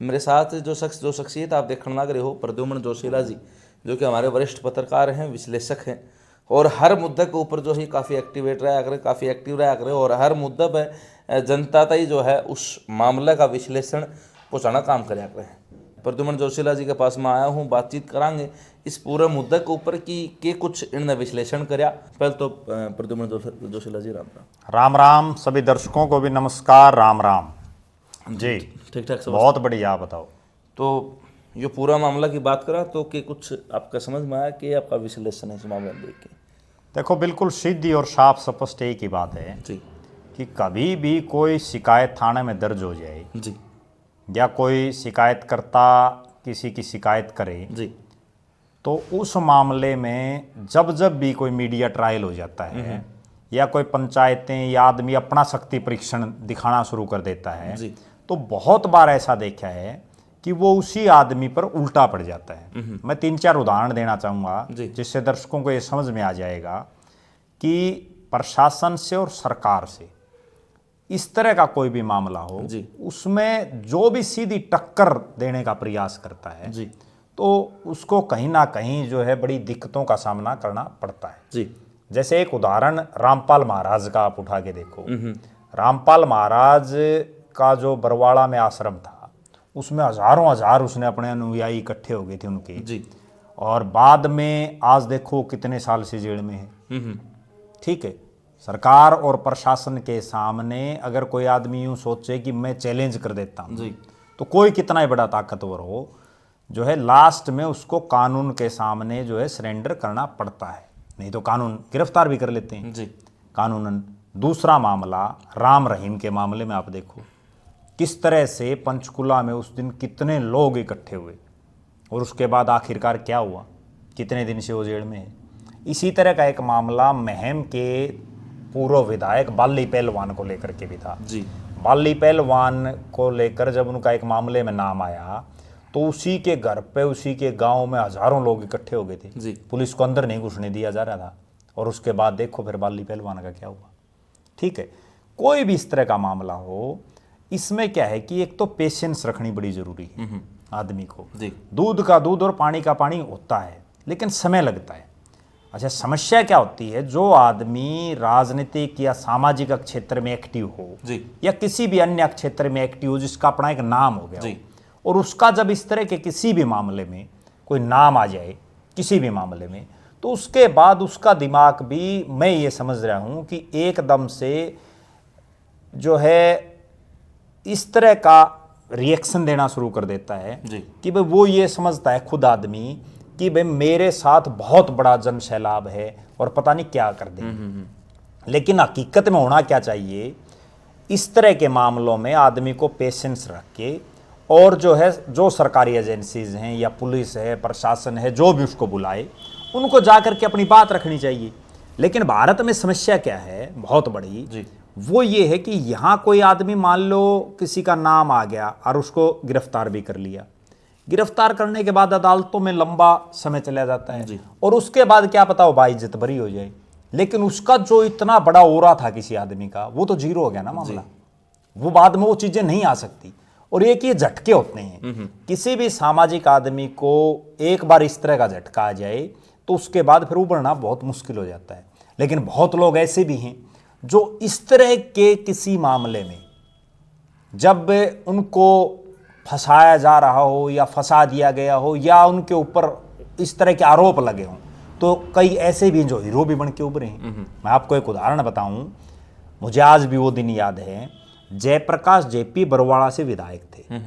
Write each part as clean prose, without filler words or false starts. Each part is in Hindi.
मेरे साथ जो शख्सियत आप देखने लग रहे हो, प्रद्युम्न जोशीला जी, जो कि हमारे वरिष्ठ पत्रकार हैं, विश्लेषक हैं, और हर मुद्दे के ऊपर जो है काफ़ी एक्टिवेट रहा करे, काफ़ी एक्टिव रहा करे, और हर मुद्दे पर जनता तक जो है उस मामले का विश्लेषण पहुँचाना काम कराया करे। प्रद्युम्न जोशीला जी के पास मैं आया हूँ, बातचीत करांगे इस पूरे मुद्दे के ऊपर कि कुछ इन्होंने विश्लेषण कराया। पहले तो प्रद्युम्न जोशीला जी, राम राम। राम राम। सभी दर्शकों को भी नमस्कार, राम राम जी। ठीक ठाक सब बहुत बढ़िया, आप बताओ। तो ये पूरा मामला की बात करा तो कि कुछ आपका समझ में आया कि आपका विश्लेषण है इस मामले में देख के? देखो, बिल्कुल सीधी और साफ स्पष्ट एक ही बात है जी कि कभी भी कोई शिकायत थाने में दर्ज हो जाए जी या कोई शिकायतकर्ता किसी की शिकायत करे जी, तो उस मामले में जब जब भी कोई मीडिया ट्रायल हो जाता है या कोई पंचायतें या आदमी अपना शक्ति परीक्षण दिखाना शुरू कर देता है जी। तो बहुत बार ऐसा देखा है कि वो उसी आदमी पर उल्टा पड़ जाता है। मैं 3-4 उदाहरण देना चाहूँगा जिससे दर्शकों को ये समझ में आ जाएगा कि प्रशासन से और सरकार से इस तरह का कोई भी मामला हो जी। उसमें जो भी सीधी टक्कर देने का प्रयास करता है जी तो उसको कहीं ना कहीं जो है बड़ी दिक्कतों का सामना करना पड़ता है। जी। जैसे एक उदाहरण रामपाल महाराज का आप उठा के देखो। रामपाल महाराज का जो बरवाड़ा में आश्रम था उसमें हजारों हजार उसने अपने अनुयायी इकट्ठे हो गए थे उनके जी। और बाद में आज देखो कितने साल से जेल में है। ठीक है, सरकार और प्रशासन के सामने अगर कोई आदमी यूं सोचे कि मैं चैलेंज कर देता हूं जी। तो कोई कितना ही बड़ा ताकतवर हो जो है लास्ट में उसको कानून के सामने जो है सरेंडर करना पड़ता है, नहीं तो कानून गिरफ्तार भी कर लेते हैं जी। कानूनन। दूसरा मामला राम रहीम के मामले में आप देखो किस तरह से पंचकुला में उस दिन कितने लोग इकट्ठे हुए और उसके बाद आखिरकार क्या हुआ, कितने दिन से वो जेल में है। इसी तरह का एक मामला महम के पूर्व विधायक बाली पहलवान को लेकर के भी था। जी। बाली पहलवान को लेकर जब उनका एक मामले में नाम आया तो उसी के घर पे उसी के गांव में हजारों लोग इकट्ठे हो गए थे। जी। पुलिस को अंदर नहीं घुसने दिया जा रहा था और उसके बाद देखो फिर बाली पहलवान का क्या हुआ। ठीक है, कोई भी इस तरह का मामला हो इसमें क्या है कि एक तो पेशेंस रखनी बड़ी जरूरी है आदमी को। दूध का दूध और पानी का पानी होता है लेकिन समय लगता है। अच्छा, समस्या क्या होती है, जो आदमी राजनीतिक या सामाजिक क्षेत्र में एक्टिव हो या किसी भी अन्य क्षेत्र में एक्टिव हो जिसका अपना एक नाम हो गया हो, और उसका जब इस तरह के किसी भी मामले में कोई नाम आ जाए किसी भी मामले में तो उसके बाद उसका दिमाग भी, मैं ये समझ रहा हूँ कि एकदम से जो है इस तरह का रिएक्शन देना शुरू कर देता है कि भाई वो ये समझता है खुद आदमी कि भाई मेरे साथ बहुत बड़ा जन सैलाब है और पता नहीं क्या कर देंगे। लेकिन हकीकत में होना क्या चाहिए, इस तरह के मामलों में आदमी को पेशेंस रख के और जो है जो सरकारी एजेंसीज हैं या पुलिस है प्रशासन है जो भी उसको बुलाए उनको जाकर के अपनी बात रखनी चाहिए। लेकिन भारत में समस्या क्या है बहुत बड़ी, वो ये है कि यहाँ कोई आदमी मान लो किसी का नाम आ गया और उसको गिरफ्तार भी कर लिया, गिरफ्तार करने के बाद अदालतों में लंबा समय चला जाता है और उसके बाद क्या पता वो बाइज्जत बरी हो जाए, लेकिन उसका जो इतना बड़ा ओरा था किसी आदमी का वो तो जीरो हो गया ना मामला। वो बाद में वो चीजें नहीं आ सकती। और एक ये झटके होते हैं, किसी भी सामाजिक आदमी को एक बार इस तरह का झटका आ जाए तो उसके बाद फिर उभरना बहुत मुश्किल हो जाता है। लेकिन बहुत लोग ऐसे भी हैं जो इस तरह के किसी मामले में जब उनको फंसाया जा रहा हो या फंसा दिया गया हो या उनके ऊपर इस तरह के आरोप लगे हों तो कई ऐसे भी जो हीरो भी बन के उभरे हैं। मैं आपको एक उदाहरण बताऊं, मुझे आज भी वो दिन याद है, जयप्रकाश जेपी बरवाड़ा से विधायक थे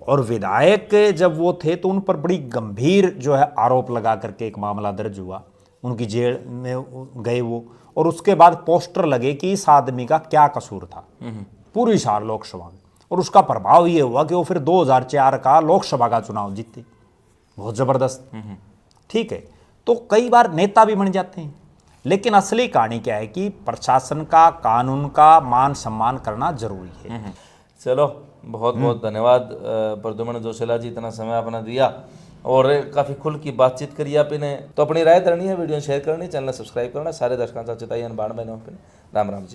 और विधायक जब वो थे तो उन पर बड़ी गंभीर जो है आरोप लगा करके एक मामला दर्ज हुआ, उनकी जेल में गए वो, और उसके बाद पोस्टर लगे कि इस आदमी का क्या कसूर था पूरी साल लोकसभा में, और उसका प्रभाव ये हुआ कि वो फिर 2004 का लोकसभा का चुनाव जीते, बहुत जबरदस्त। ठीक है, तो कई बार नेता भी बन जाते हैं, लेकिन असली कहानी क्या है कि प्रशासन का कानून का मान सम्मान करना जरूरी है। चलो, बहुत बहुत धन्यवाद प्रद्युम्न जोशीला जी, इतना समय अपना दिया और काफ़ी खुल की बातचीत करी आपने। तो अपनी राय करनी है, वीडियो शेयर करनी, चैनल सब्सक्राइब करना, सारे दर्शकों से चेताई बाण बने। राम राम जी।